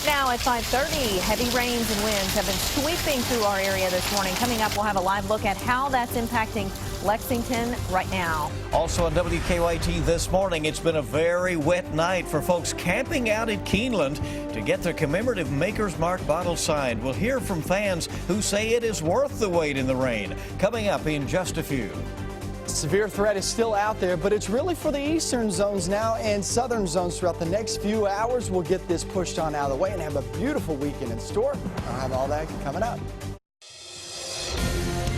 Now at 5:30, heavy rains and winds have been sweeping through our area this morning. Coming up, we'll have a live look at how that's impacting Lexington right now. Also on WKYT this morning, it's been a very wet night for folks camping out at Keeneland to get their commemorative Maker's Mark bottle signed. We'll hear from fans who say it is worth the wait in the rain. Coming up in just a few. Severe threat is still out there, but it's really for the eastern zones now and southern zones throughout the next few hours. We'll get this pushed on out of the way and have a beautiful weekend in store. I'll have all that coming up.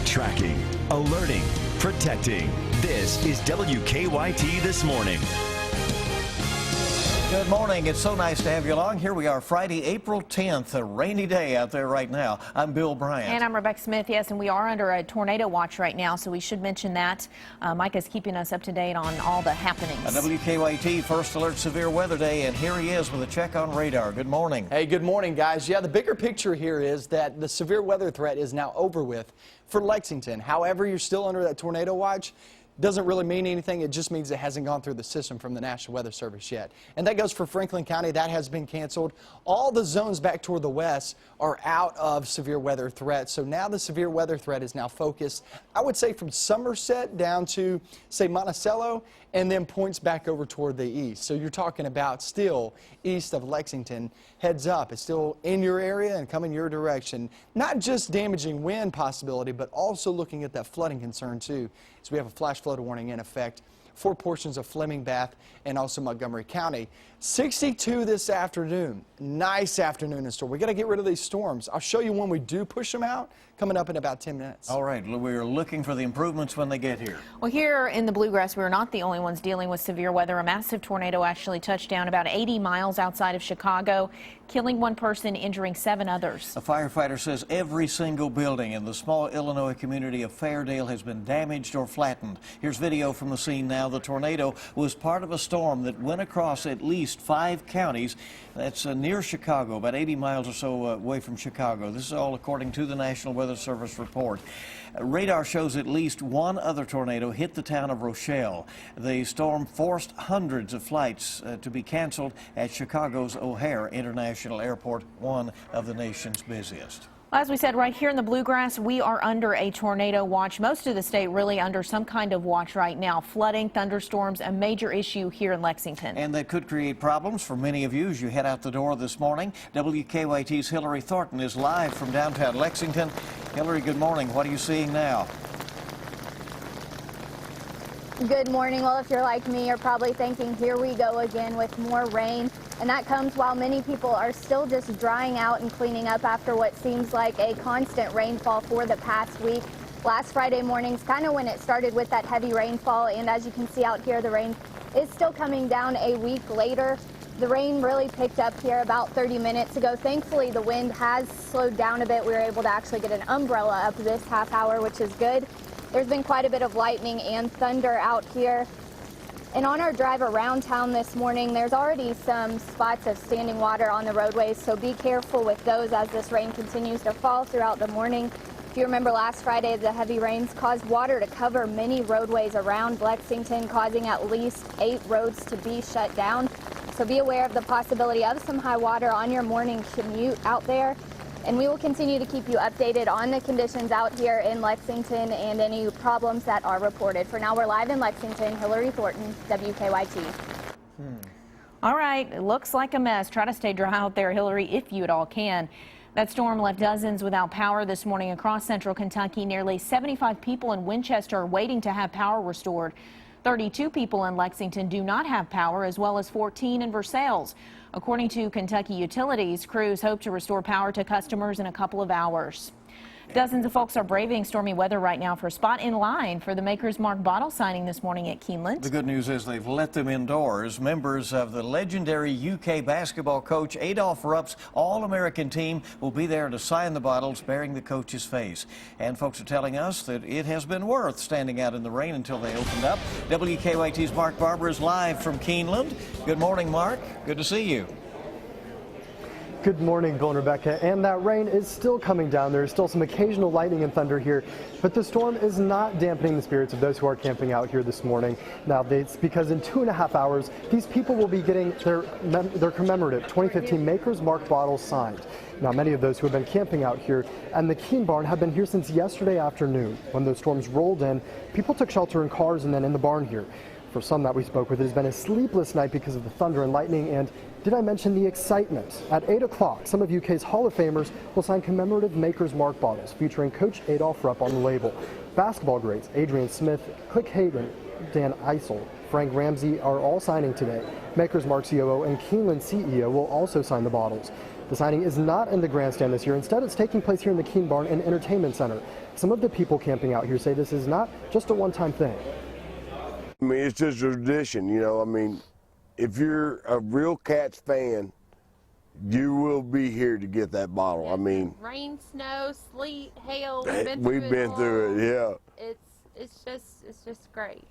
Tracking, alerting, protecting. This is WKYT This Morning. Good morning. It's so nice to have you along. Here we are, Friday, April 10th, a rainy day out there right now. I'm Bill Bryant. And I'm Rebecca Smith. Yes, and we are under a tornado watch right now, so we should mention that. Mike is keeping us up to date on all the happenings. A WKYT First Alert Severe Weather Day, and here he is with a check on radar. Good morning. Hey, good morning, guys. Yeah, the bigger picture here is that the severe weather threat is now over with for Lexington. However, you're still under that tornado watch. Doesn't really mean anything. It just means it hasn't gone through the system from the National Weather Service yet. And that goes for Franklin County. That has been canceled. All the zones back toward the west are out of severe weather threat. So now the severe weather threat is now focused, I would say, from Somerset down to, say, Monticello, and then points back over toward the east. So you're talking about still east of Lexington. Heads up. It's still in your area and coming your direction. Not just damaging wind possibility, but also looking at that flooding concern, too. So we have a flash flood warning in effect for portions of Fleming, Bath, and also Montgomery County. 62 this afternoon. Nice afternoon in store. We got to get rid of these storms. I'll show you when we do push them out, coming up in about 10 minutes. All right. We're looking for the improvements when they get here. Well, here in the Bluegrass, we're not the only ones dealing with severe weather. A massive tornado actually touched down about 80 miles outside of Chicago, killing one person, injuring 7 others. A firefighter says every single building in the small Illinois community of Fairdale has been damaged or flattened. Here's video from the scene now. The tornado was part of a storm that went across at least 5 counties. That's near Chicago, about 80 miles or so away from Chicago. This is all according to the National Weather Service report. Radar shows at least one other tornado hit the town of Rochelle. The storm forced hundreds of flights to be canceled at Chicago's O'Hare International Airport, one of the nation's busiest. As we said, right here in the Bluegrass, we are under a tornado watch. Most of the state really under some kind of watch right now. Flooding, thunderstorms, a major issue here in Lexington. And that could create problems for many of you as you head out the door this morning. WKYT's Hillary Thornton is live from downtown Lexington. Hillary, good morning. What are you seeing now? Good morning. Well, if you're like me, you're probably thinking, here we go again with more rain. And that comes while many people are still just drying out and cleaning up after what seems like a constant rainfall for the past week. Last Friday morning's kind of when it started with that heavy rainfall. And as you can see out here, the rain is still coming down a week later. The rain really picked up here about 30 minutes ago. Thankfully, the wind has slowed down a bit. We were able to actually get an umbrella up this half hour, which is good. There's been quite a bit of lightning and thunder out here. And on our drive around town this morning, there's already some spots of standing water on the roadways, so be careful with those as this rain continues to fall throughout the morning. If you remember last Friday, the heavy rains caused water to cover many roadways around Lexington, causing at least 8 roads to be shut down. So be aware of the possibility of some high water on your morning commute out there. And we will continue to keep you updated on the conditions out here in Lexington and any problems that are reported. For now, we're live in Lexington. Hillary Thornton, WKYT. All right, it looks like a mess. Try to stay dry out there, Hillary, if you at all can. That storm left dozens without power this morning across central Kentucky. Nearly 75 people in Winchester are waiting to have power restored. 32 people in Lexington do not have power, as well as 14 in Versailles. According to Kentucky Utilities, crews hope to restore power to customers in a couple of hours. Dozens of folks are braving stormy weather right now for a spot in line for the Maker's Mark bottle signing this morning at Keeneland. The good news is they've let them indoors. Members of the legendary UK basketball coach Adolph Rupp's All-American team will be there to sign the bottles bearing the coach's face. And folks are telling us that it has been worth standing out in the rain until they opened up. WKYT's Mark Barber is live from Keeneland. Good morning, Mark. Good to see you. Good morning, Bill and Rebecca. And that rain is still coming down. There is still some occasional lightning and thunder here, but the storm is not dampening the spirits of those who are camping out here this morning. Now, it's because in 2.5 hours, these people will be getting their commemorative 2015 Maker's Mark bottles signed. Now, many of those who have been camping out here and the Keene barn have been here since yesterday afternoon. When those storms rolled in, people took shelter in cars and then in the barn here. For some that we spoke with, it has been a sleepless night because of the thunder and lightning, and did I mention the excitement? At 8 o'clock, some of UK's Hall of Famers will sign commemorative Maker's Mark bottles featuring Coach Adolph Rupp on the label. Basketball greats Adrian Smith, Click Hagan, Dan Eisel, Frank Ramsey are all signing today. Maker's Mark COO and Keeneland CEO will also sign the bottles. The signing is not in the grandstand this year. Instead, it's taking place here in the Keene Barn and Entertainment Center. Some of the people camping out here say this is not just a one-time thing. I mean, it's just a tradition, you know. I mean, if you're a real Cats fan, you will be here to get that bottle. I mean, rain, snow, sleet, hail. We've been through it. Yeah. It's just great.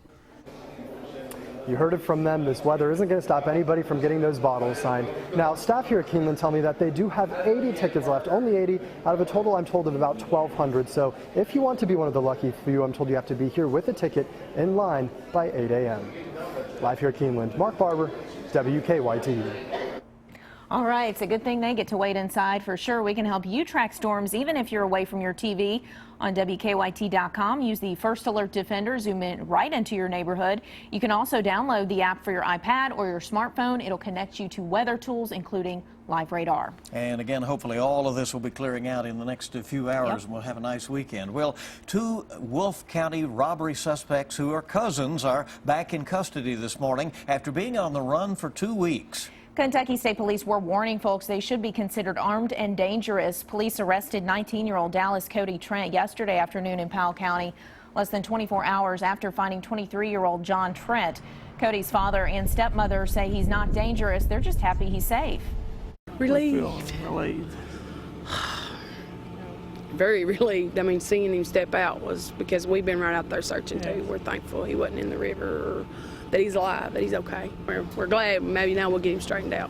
You heard it from them. This weather isn't going to stop anybody from getting those bottles signed. Now, staff here at Keeneland tell me that they do have 80 tickets left, only 80 out of a total, I'm told, of about 1,200. So if you want to be one of the lucky few, I'm told you have to be here with a ticket in line by 8 a.m. Live here at Keeneland, Mark Barber, WKYT. All right, it's a good thing they get to wait inside for sure. We can help you track storms even if you're away from your TV. On WKYT.com, use the First Alert Defender, zoom in right into your neighborhood. You can also download the app for your iPad or your smartphone. It'll connect you to weather tools, including live radar. And again, hopefully all of this will be clearing out in the next few hours, and we'll have a nice weekend. Well, 2 Wolfe County robbery suspects who are cousins are back in custody this morning after being on the run for 2 weeks. Kentucky State Police were warning folks they should be considered armed and dangerous. Police arrested 19-year-old Dallas Cody Trent yesterday afternoon in Powell County, less than 24 hours after finding 23-year-old John Trent. Cody's father and stepmother say he's not dangerous. They're just happy he's safe. Relieved. Very relieved. I mean, seeing him step out was because we've been right out there searching too. We're thankful he wasn't in the river, or that he's alive, that he's okay. We're glad. Maybe now we'll get him straightened out.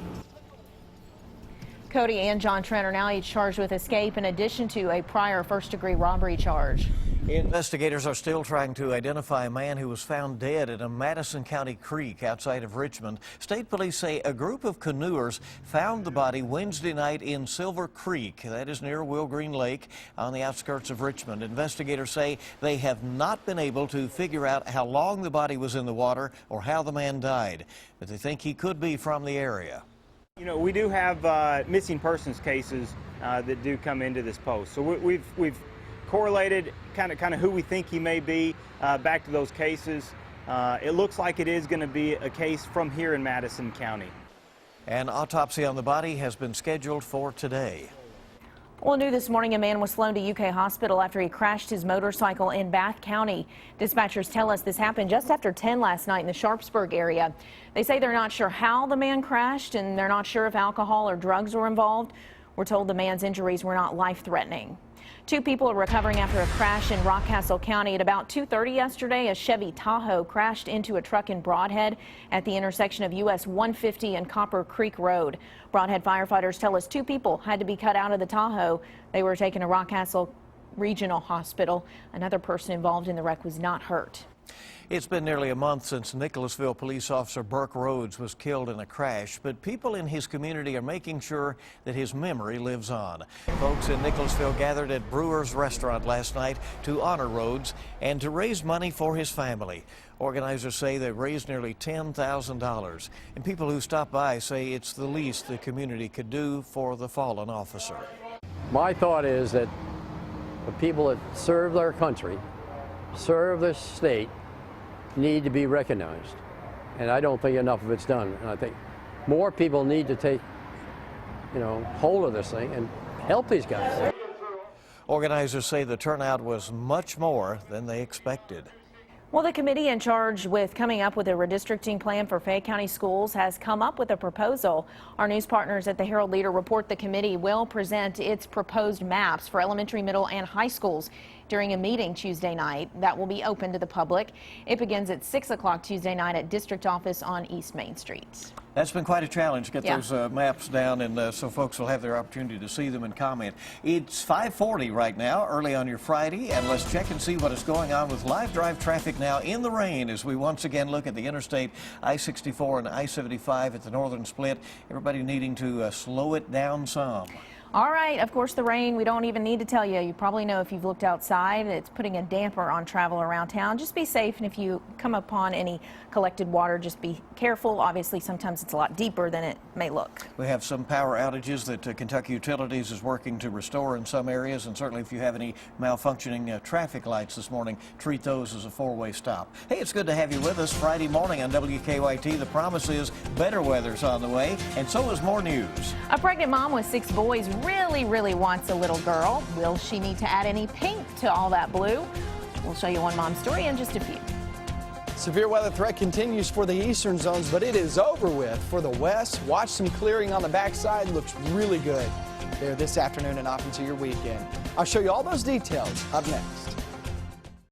Cody and John Trent are now each charged with escape in addition to a prior first-degree robbery charge. Investigators are still trying to identify a man who was found dead in a Madison County creek outside of Richmond. State police say a group of canoers found the body Wednesday night in Silver Creek. That is near Will Green Lake on the outskirts of Richmond. Investigators say they have not been able to figure out how long the body was in the water or how the man died, but they think he could be from the area. You know, we do have missing persons cases that do come into this post. So we've correlated kind of who we think he may be back to those cases. It looks like it is going to be a case from here in Madison County. An autopsy on the body has been scheduled for today. Well, new this morning, a man was flown to UK hospital after he crashed his motorcycle in Bath County. Dispatchers tell us this happened just after 10 last night in the Sharpsburg area. They say they're not sure how the man crashed, and they're not sure if alcohol or drugs were involved. We're told the man's injuries were not life-threatening. 2 people are recovering after a crash in Rockcastle County. At about 2:30 yesterday, a Chevy Tahoe crashed into a truck in Brodhead at the intersection of US 150 and Copper Creek Road. Brodhead firefighters tell us 2 people had to be cut out of the Tahoe. They were taken to Rockcastle Regional Hospital. Another person involved in the wreck was not hurt. It's been nearly a month since Nicholasville police officer Burke Rhodes was killed in a crash, but people in his community are making sure that his memory lives on. Folks in Nicholasville gathered at Brewer's Restaurant last night to honor Rhodes and to raise money for his family. Organizers say they raised nearly $10,000, and people who stop by say it's the least the community could do for the fallen officer. My thought is that the people that serve their country, serve their state, need to be recognized, and I don't think enough of it's done. And I think more people need to take, hold of this thing and help these guys. Organizers say the turnout was much more than they expected. Well, the committee in charge with coming up with a redistricting plan for Fayette County schools has come up with a proposal. Our news partners at the Herald-Leader report the committee will present its proposed maps for elementary, middle, and high schools during a meeting Tuesday night that will be open to the public. It begins at 6 o'clock Tuesday night at District Office on East Main Street. That's been quite a challenge to get Yeah. those maps down, and so folks will have their opportunity to see them and comment. It's 5:40 right now, early on your Friday, and let's check and see what is going on with live drive traffic now in the rain as we once again look at the interstate I-64 and I-75 at the northern split. Everybody needing to slow it down some. All right, of course, the rain, we don't even need to tell you. You probably know if you've looked outside, it's putting a damper on travel around town. Just be safe, and if you come upon any collected water, just be careful. Obviously, sometimes it's a lot deeper than it may look. We have some power outages that Kentucky Utilities is working to restore in some areas, and certainly if you have any malfunctioning traffic lights this morning, treat those as a four-way stop. Hey, it's good to have you with us Friday morning on WKYT. The promise is better weather's on the way, and so is more news. A pregnant mom with 6 boys really wants a little girl. Will she need to add any pink to all that blue? We'll show you one mom's story in just a few. Severe weather threat continues for the eastern zones, but it is over with for the west. Watch some clearing on the backside. Looks really good there this afternoon and off into your weekend. I'll show you all those details up next.